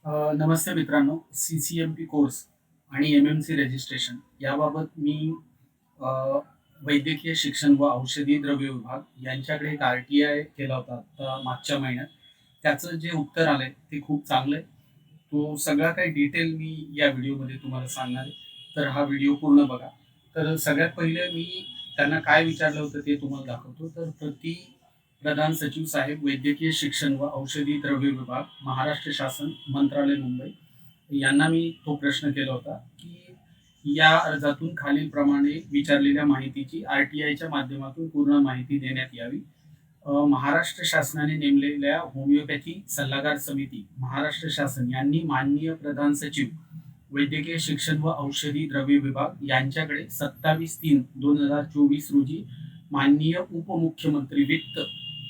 नमस्ते मित्रांनो. CCMP course आणि MMC registration याबाबत मी अ, वैद्यकीय शिक्षण व औषधी द्रव्य विभाग यांच्याकडे एक RTI केला होता आता मागच्या महिन्यात. त्याचं जे उत्तर आलंय ते खूप चांगलं आहे. तो सगळा काही डिटेल मी या व्हिडिओमध्ये तुम्हाला सांगणार आहे. तर हा व्हिडिओ पूर्ण बघा. तर सगळ्यात पहिले मी त्यांना काय विचारलं होतं ते तुम्हाला दाखवतो. तर प्रधान सचिव साहेब, वैद्यकीय शिक्षण व औषधी द्रव्य विभाग, महाराष्ट्र शासन, मंत्रालय, मुंबई यांना मी तो प्रश्न केला होता, की या अर्जातून खालीलप्रमाणे विचारलेल्या माहितीची RTIच्या माध्यमातून पूर्ण माहिती देण्यात यावी. महाराष्ट्र शासनाने नेमलेल्या होमिओपॅथी सल्लागार समिती, महाराष्ट्र शासन यांनी माननीय प्रधान सचिव, वैद्यकीय शिक्षण व औषधी द्रव्य विभाग यांच्याकडे 27/3/2024 रोजी माननीय उपमुख्यमंत्री वित्त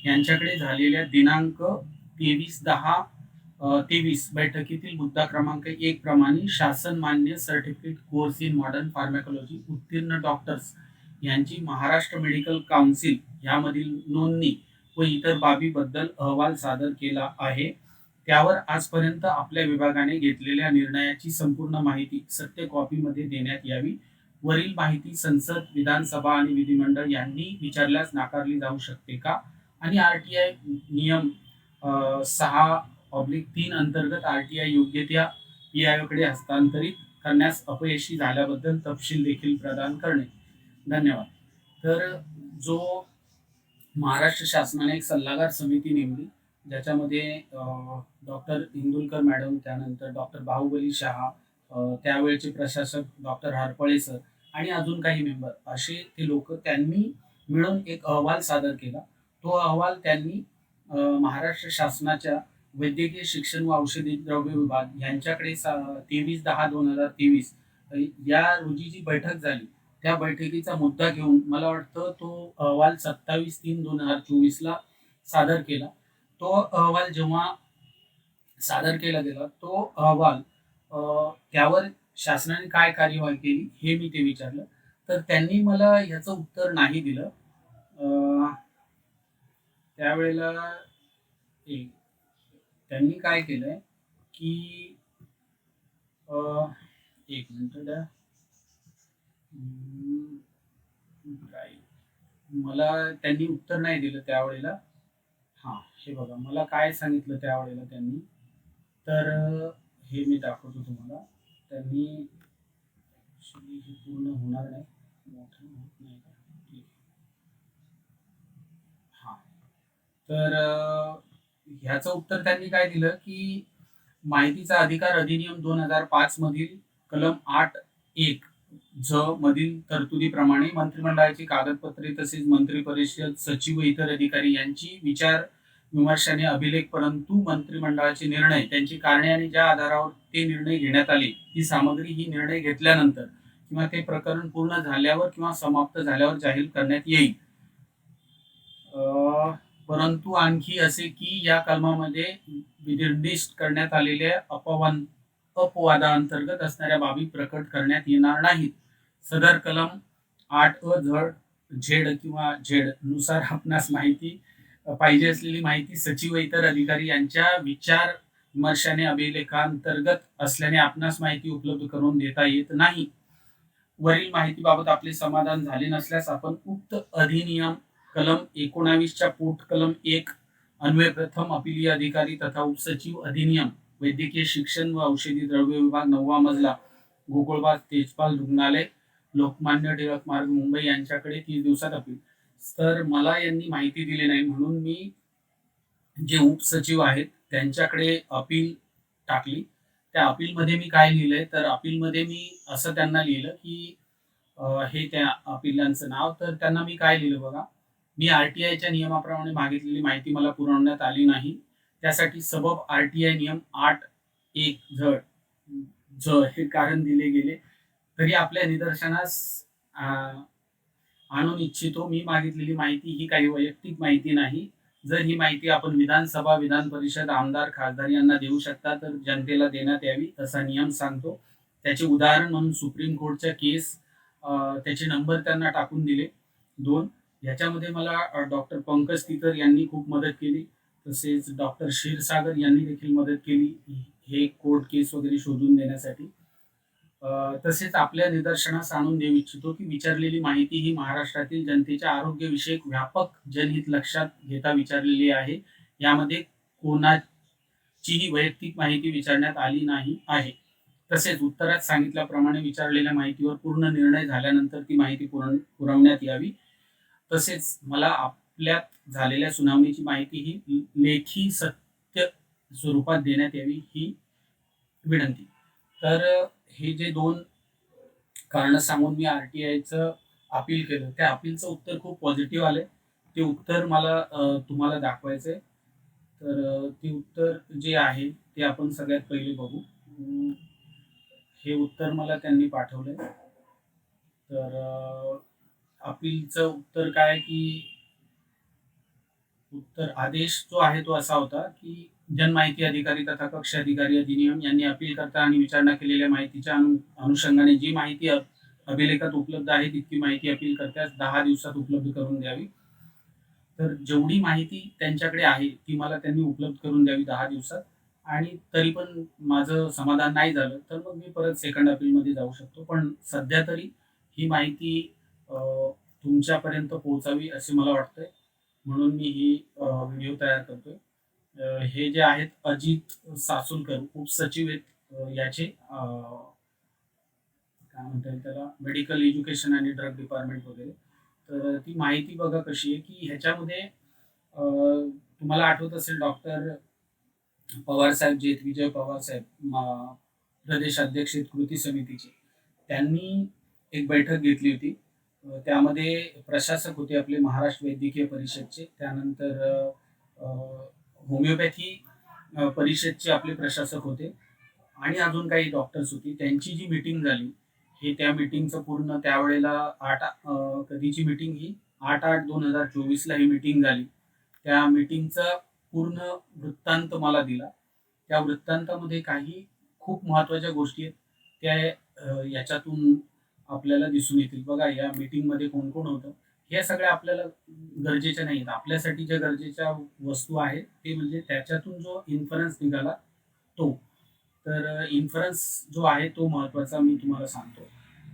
यांच्याकडे झालेल्या दिनांक 23/10/23 बैठकीतील मुद्दा क्रमांक 1 प्रमाणे शासन मान्य certificate course in modern pharmacology उत्तीर्ण डॉक्टर्स यांची महाराष्ट्र मेडिकल काउन्सिल यामधील नोंदणी व इतर बाबीबद्दल अहवाल सादर केला आहे. त्यावर आजपर्यंत आपल्या विभागाने घेतलेल्या निर्णयाची संपूर्ण माहिती सत्य कॉपीमध्ये देण्यात यावी. वरील माहिती संसद, विधानसभा आणि विधिमंडळ यांनी विचारल्यास नाकारली जाऊ शकते का? आणि RTI नियम 6/3 अंतर्गत RTI योग्य त्या PIO कडे हस्तांतरित करण्यास अपयशी झाल्याबद्दल तपशील देखील प्रदान करणे. धन्यवाद. तर जो महाराष्ट्र शासनाने एक सल्लागार समिती नेमली, ज्याच्यामध्ये डॉक्टर इंदुलकर मॅडम, त्यानंतर डॉक्टर बाहुबली शहा, त्यावेळचे प्रशासक डॉक्टर हरपळे सर आणि अजून काही मेंबर असे ते लोक त्यांनी मिळून एक अहवाल सादर केला. तो अहवाल त्यांनी महाराष्ट्र शासनाच्या वैद्यकीय शिक्षण व औषधी द्रव्य विभाग यांच्याकडे 23/10/2023 या रोजी जी बैठक झाली, त्या बैठकीचा मुद्दा घेऊन मला वाटतं तो अहवाल 27/3/2024 ला सादर केला. तो अहवाल जेव्हा सादर केला गेला, तो अहवाल त्यावर शासनाने काय कार्यवाही केली हे मी ते विचारलं. तर त्यांनी मला ह्याचं उत्तर नाही दिलं. अ, त्यावेळेला एक त्यांनी काय केलंय, की अ, एक मिनिट द्या. अं, काय मला त्यांनी उत्तर नाही दिलं त्यावेळेला. हां, हे बघा मला काय सांगितलं त्यावेळेला त्यांनी. तर हे मी दाखवतो तुम्हाला. त्यांनी ॲक्चुअली हे पूर्ण होणार नाही. मोठं होत नाही का? ठीक. हां. तर ह्याचं उत्तर त्यांनी काय दिलं, की माहितीचा अधिकार अधिनियम 2005 मधील कलम 8(1) ज मधील तरतुदीप्रमाणे मंत्रिमंडळाची कागदपत्रे तसेच मंत्री परिषद, सचिव व इतर अधिकारी यांची विचार विमर्शाने अभिलेख, परंतु मंत्रिमंडळाचे निर्णय, त्यांची कारणे आणि ज्या आधारावर ते निर्णय घेण्यात आले, ही सामग्री ही निर्णय घेतल्यानंतर किंवा ते प्रकरण पूर्ण झाल्यावर किंवा समाप्त झाल्यावर जाहीर करण्यात येईल. परंतु आणखी असे की या कलमामध्ये निर्दिष्ट करण्यात आलेल्या अपवादांतर्गत असणाऱ्या बाबी प्रकट करण्यात येणार नाहीत. सदर कलम 8 झेड किंवा झेड नुसार आपणास माहिती पाहिजे असलेली माहिती सचिव व इतर अधिकारी यांच्या विचार विमर्शाने अभिलेखांतर्गत असल्याने आपणास माहिती उपलब्ध करून देता येत नाही. वरील माहितीबाबत आपले समाधान झाले नसल्यास आपण उक्त अधिनियम कलम 19 पोट कलम 1 अन्वये प्रथम अपिलीय अधिकारी तथा उपसचिव अधिनियम वैद्यकीय शिक्षण व औषधी द्रव्य विभाग 9वा मजला, गोकुळबाग, तेजपाल रुग्णालय, लोकमान्य टिळक मार्ग, मुंबई यांच्याकडे 30 दिवसात अपील. तर मला यांनी माहिती दिली नाही म्हणून मी जे उपसचिव आहेत त्यांच्याकडे अपील टाकली. त्या अपीलमध्ये मी काय लिहिलंय, तर अपीलमध्ये मी असं त्यांना लिहिलं, की हे त्या अपीलांचं नाव. तर त्यांना मी काय लिहिलं बघा, मी RTIच्या नियमाप्रमाणे मागितलेली माहिती मला पुरवण्यात आली नाही. त्यासाठी सबब RTI नियम 8(1) हे कारण दिले गेले. तरी आपल्या निदर्शनास अ, आणून इच्छितो, मी मागितलेली माहिती ही काही वैयक्तिक माहिती नाही. जर ही माहिती आपण विधानसभा, विधान परिषद, आमदार, खासदार यांना देऊ शकता तर जनतेला देण्यात यावी असा नियम सांगतो. त्याचे उदाहरण म्हणून सुप्रीम कोर्टच्या केस, त्याचे नंबर त्यांना टाकून दिले 2. याच्यामध्ये मला डॉक्टर पंकज तितर यांनी खूप मदत केली. तसेच डॉक्टर क्षीरसागर यांनी देखील मदत केली. हे कोर्ट केस वगैरे शोधून देण्यासाठी. तसेच आपल्या निदर्शनास आणून देऊ इच्छितो, की विचारलेली माहिती ही महाराष्ट्रातील जनतेच्या आरोग्यविषयक व्यापक जनहित लक्षात घेता विचारलेली आहे. यामध्ये कोणाचीही वैयक्तिक माहिती विचारण्यात आली नाही आहे. तसेच उत्तरात सांगितल्याप्रमाणे विचारलेल्या माहितीवर पूर्ण निर्णय झाल्यानंतर ती माहिती पुरवण्यात यावी. तसेच मला आपल्यात झालेल्या सुनावणीची माहिती ही लेखी सत्य स्वरूपात देण्यात यावी ही विनंती. तर हे जे 2 कारणं सांगून मी आर-टी-आयचं अपील केलं. त्या अपीलचं उत्तर खूप पॉझिटिव्ह आलंय. ते उत्तर मला तुम्हाला दाखवायचंय. तर ते उत्तर जे आहे ते आपण सगळ्यात पहिले बघू. हे उत्तर मला त्यांनी पाठवलंय. तर अपीलचं उत्तर काय की उत्तर आदेश जो आहे तो असा होता की जनमाहिती अधिकारी तथा कक्ष अधिकारी अधिनियम यांनी अपीलकर्ता आणि विचारणा केलेल्या माहितीच्या अनुषंगाने जी माहिती अभिलेखात उपलब्ध आहे तितकी माहिती अपीलकर्त्यास 10 दिवसात उपलब्ध करून द्यावी. तर जेवढी माहिती त्यांच्याकडे आहे ती मला त्यांनी उपलब्ध करून द्यावी 10 दिवसात. आणि तरी पण माझं समाधान नाही झालं तर मग मी परत सेकंड अपीलमध्ये जाऊ शकतो. पण सध्या तरी ही माहिती अ, तुमच्यापर्यंत पोहोचावी असे मला वाटतंय. म्हणून मी ही व्हिडिओ तयार करतोय. हे जे आहेत अजित सासुलकर उपसचिव आहेत याचे काय म्हणता येईल त्याला मेडिकल एज्युकेशन आणि ड्रग डिपार्टमेंट वगैरे. तर ती माहिती बघा कशी आहे की ह्याच्यामध्ये तुम्हाला आठवत असेल डॉक्टर पवार साहेब जे आहेत, विजय पवार साहेब प्रदेश अध्यक्ष आहेत कृती समितीचे. त्यांनी एक बैठक घेतली होती. त्यामध्ये प्रशासक होते आपले महाराष्ट्र वैद्यकीय परिषदचे. त्यानंतर अ, होमिओपॅथी परिषदचे आपले प्रशासक होते आणि अजून काही डॉक्टर्स होती. त्यांची जी मीटिंग झाली, हे त्या मीटिंगचं पूर्ण त्यावेळेला कधीची मीटिंग ही 8/8/2024 ला ही मीटिंग झाली. त्या मीटिंगचा पूर्ण वृत्तांत मला दिला. त्या वृत्तांतामध्ये काही खूप महत्त्वाच्या गोष्टी आहेत. त्या याच्यातून आपल्याला दिसून येतील. बघा या मीटिंगमध्ये कोण-कोण होतं. हे सगळ्या आपल्याला गरजेच्या नाहीत. आपल्यासाठी ज्या गरजेच्या वस्तू आहेत, ते म्हणजे त्याच्यातून जो इन्फरन्स निघाला तो. तर इन्फरन्स जो आहे तो महत्त्वाचा मी तुम्हाला सांगतो,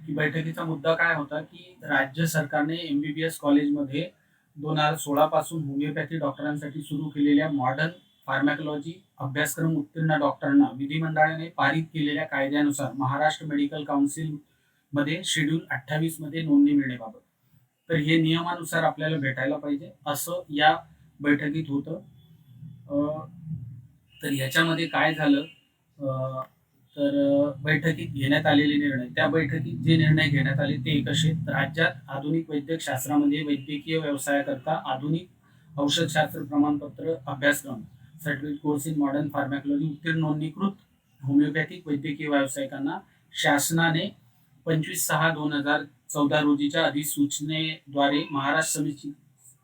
की बैठकीचा मुद्दा काय होता, की राज्य सरकारने एम-बी-बी-एस कॉलेजमध्ये 2016 पासून होमिओपॅथी डॉक्टरांसाठी सुरू केलेल्या मॉडर्न फार्मॅकॉलॉजी अभ्यासक्रम उत्तीर्ण डॉक्टरांना विधिमंडळाने पारित केलेल्या कायद्यानुसार महाराष्ट्र मेडिकल काउन्सिलमध्ये शेड्यूल 28 मध्ये नोंदणी मिळण्याबाबत. तर हे नियमानुसार आपल्याला भेटायला पाहिजे असं या बैठकीत होतं. अ, तर ह्याच्यामध्ये काय झालं तर बैठकीत घेण्यात आलेले निर्णय, त्या बैठकीत जे निर्णय घेण्यात आले ते एक असे: राज्यात आधुनिक वैद्यक शास्त्रामध्ये वैद्यकीय व्यवसायाकरता आधुनिक औषधशास्त्र प्रमाणपत्र अभ्यासक्रम certificate course in modern pharmacology उत्तीर्ण नोंदणीकृत होमिओपॅथिक वैद्यकीय व्यावसायिकांना शासनाने 25/6/2014 रोजीच्या अधिसूचनेद्वारे महाराष्ट्र समिती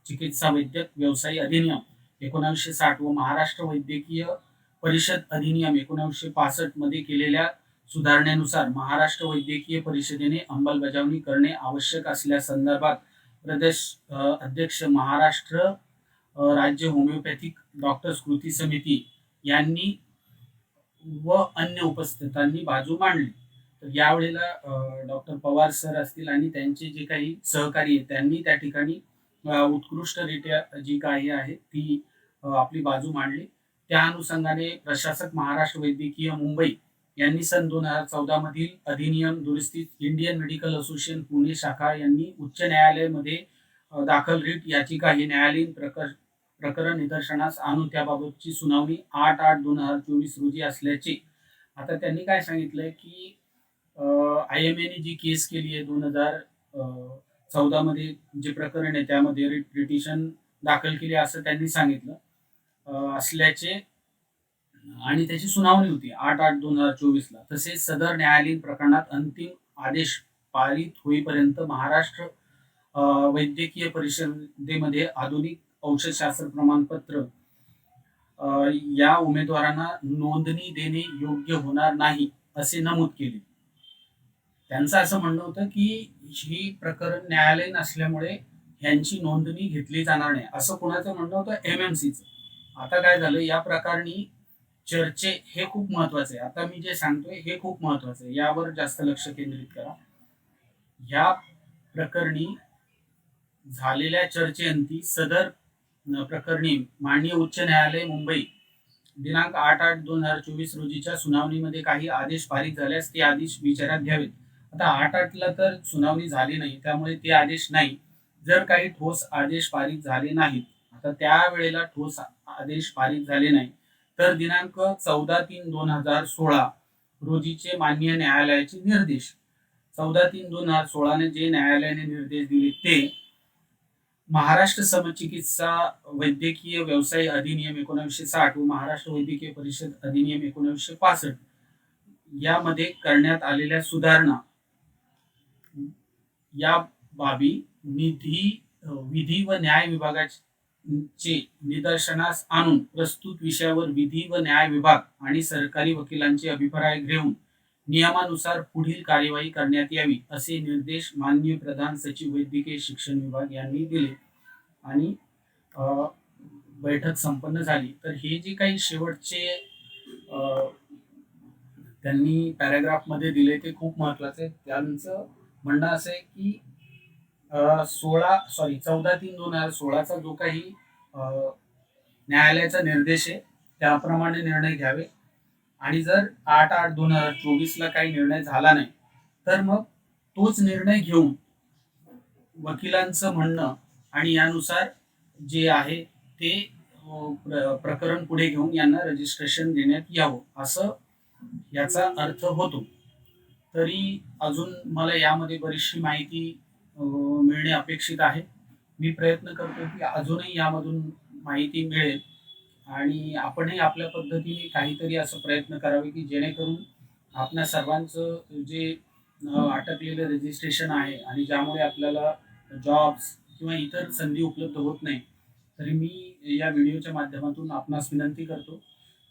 चिकित्सा वैद्यक व्यवसायी अधिनियम 1960 व महाराष्ट्र वैद्यकीय परिषद अधिनियम 1965 मध्ये केलेल्या सुधारणेनुसार महाराष्ट्र वैद्यकीय परिषदेने अंमलबजावणी करणे आवश्यक असल्यासंदर्भात प्रदेश अध्यक्ष महाराष्ट्र राज्य होमिओपॅथिक डॉक्टर्स कृती समिती यांनी व अन्य उपस्थितांनी बाजू मांडली. तर यावेळेला डॉक्टर पवार सर असतील आणि त्यांचे जे काही सहकारी आहेत त्यांनी त्या ठिकाणी उत्कृष्टरित्या जी काही आहे ती आपली बाजू मांडली. त्या अनुषंगाने प्रशासक महाराष्ट्र वैद्यकीय मुंबई यांनी सन 2014 मधील अधिनियम दुरुस्तीत इंडियन मेडिकल असोसिएशन पुणे शाखा यांनी उच्च न्यायालयामध्ये दाखल रिट याचिका ही न्यायालयीन प्रकरण निदर्शनास आणून त्याबाबतची सुनावणी 8/8/2024 रोजी असल्याचे. आता त्यांनी काय सांगितलंय की IMA ने जी केस केली आहे 2014 मध्ये जे प्रकरण आहे त्यामध्ये रिट पिटिशन दाखल केली असं त्यांनी सांगितलं असल्याचे आणि त्याची सुनावणी होती 8/8/2024 ला. तसेच सदर न्यायालयीन प्रकरणात अंतिम आदेश पारित होईपर्यंत महाराष्ट्र वैद्यकीय परिषदेमध्ये आधुनिक औषधशास्त्र प्रमाणपत्र या उमेदवारांना नोंदणी देणे योग्य होणार नाही असे नमूद केले. त्यांचं असं म्हणणं होतं की ही प्रकरण न्यायालयीन असल्यामुळे यांची नोंदणी घेतली जाणार नाही असं कोणाचं म्हणणं होतं, MMC चं. आता काय झालं या प्रकरणी चर्चे हे खूप महत्वाचे आहे. आता मी जे सांगतोय हे खूप महत्वाचं आहे. यावर जास्त लक्ष केंद्रित करा. या प्रकरणी झालेल्या चर्चेअंती सदर प्रकरणी माननीय उच्च न्यायालय मुंबई दिनांक 8/8/2024 रोजीच्या सुनावणीमध्ये काही आदेश पारित झाल्यास ते आदेश विचारात घ्यावेत. आता 8/8ला तर सुनावणी झाली नाही, त्यामुळे ते आदेश नाही. जर काही ठोस आदेश पारित झाले नाहीत, आता त्यावेळेला ठोस आदेश पारित झाले नाही, तर दिनांक 14/3/2016 रोजीचे माननीय न्यायालयाचे निर्देश 14/3/2016 जे न्यायालयाने निर्देश दिले ते महाराष्ट्र समचिकित्सा वैद्यकीय व्यवसाय अधिनियम 1960 व महाराष्ट्र वैद्यकीय परिषद अधिनियम 1965 यामध्ये करण्यात आलेल्या सुधारणा या बाबी विधी व न्याय विभागाचे निदर्शनास आणून प्रस्तुत विषयावर विधी व न्याय विभाग आणि सरकारी वकिलांचे अभिप्राय घेऊन नियमानुसार पुढील कार्यवाही करण्यात यावी असे निर्देश माननीय प्रधान सचिव वैद्यकीय शिक्षण विभाग यांनी दिले आणि बैठक संपन्न झाली. तर हे जे काही शेवटचे त्यांनी पॅराग्राफ मध्ये दिले ते खूप महत्वाचे. त्यांचं म्हणणं असं आहे की 14/3/2016चा जो काही न्यायालयाचा निर्देश आहे त्याप्रमाणे निर्णय घ्यावे आणि जर 8/8/2024ला काही निर्णय झाला नाही तर मग तोच निर्णय घेऊन वकिलांचं म्हणणं आणि यानुसार जे आहे ते प्रकरण पुढे घेऊन यांना रजिस्ट्रेशन देण्यात यावं असं याचा अर्थ होतो. तरी अजून मला यामध्ये बरीचशी माहिती मिळणे अपेक्षित आहे. मी प्रयत्न करतो की अजूनही यामधून माहिती मिळेल आणि आपणही आपल्या पद्धतीने काहीतरी असं प्रयत्न करावे की जेणेकरून आपल्या सर्वांचं जे अटकलेलं रजिस्ट्रेशन आहे आणि ज्यामुळे आपल्याला जॉब्स किंवा इतर संधी उपलब्ध होत नाही, तरी मी या व्हिडिओच्या माध्यमातून आपणास विनंती करतो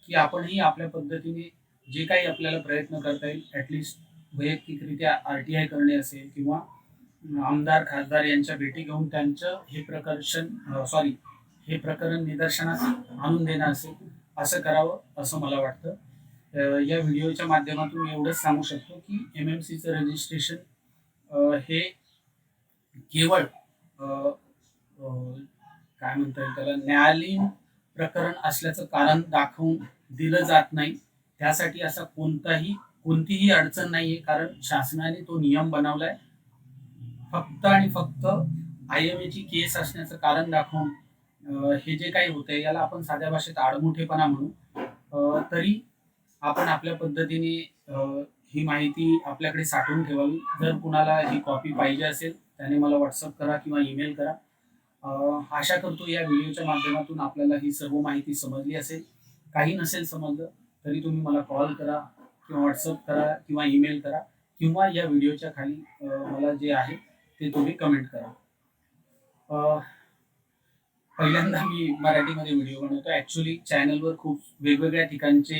की आपणही आपल्या पद्धतीने जे काही आपल्याला प्रयत्न करता येईल ॲटलिस्ट वैयक्तिकरित्या RTI करणे असेल किंवा आमदार खासदार यांच्या भेटी घेऊन त्यांचं हे प्रकरण निदर्शनास आणून देणं असेल असं करावं असं मला वाटतं. या व्हिडिओच्या माध्यमातून मी एवढंच सांगू शकतो की MMCचं रजिस्ट्रेशन हे केवळ काय म्हणता येईल त्याला न्यायालयीन प्रकरण असल्याचं कारण दाखवून दिलं जात नाही. त्यासाठी असा कोणतीही अडचण नाहीये, कारण शासनाने तो नियम बनवलाय. फक्त आणि फक्त IMA ची केस असण्याचं कारण दाखवून हे जे काही होतंय याला आपण साध्या भाषेत आडमुठेपणा म्हणू. तरी आपण आपल्या पद्धतीने ही माहिती आपल्याकडे साठवून ठेवावी. जर कुणाला ही कॉपी पाहिजे असेल त्याने मला व्हॉट्सअप करा किंवा ईमेल करा. आशा करतो या व्हिडिओच्या माध्यमातून आपल्याला ही सर्व माहिती समजली असेल. काही नसेल समजलं तरी तुम्ही मला कॉल करा किंवा व्हॉट्सअप करा किंवा ईमेल करा किंवा या व्हिडिओच्या खाली मला जे आहे ते तुम्ही कमेंट करा. पहिल्यांदा मी मराठीमध्ये व्हिडिओ बनवतो. ॲक्च्युली चॅनलवर खूप वेगवेगळ्या ठिकाणचे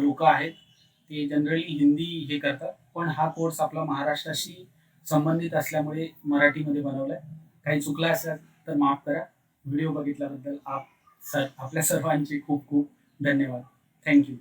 लोक आहेत, ते जनरली हिंदी हे करतात, पण हा कोर्स आपला महाराष्ट्राशी संबंधित असल्यामुळे मराठीमध्ये बनवलाय. काही चुकलं असेल तर माफ करा. व्हिडिओ बघितल्याबद्दल आपल्या सर्वांचे खूप खूप धन्यवाद. थँक्यू.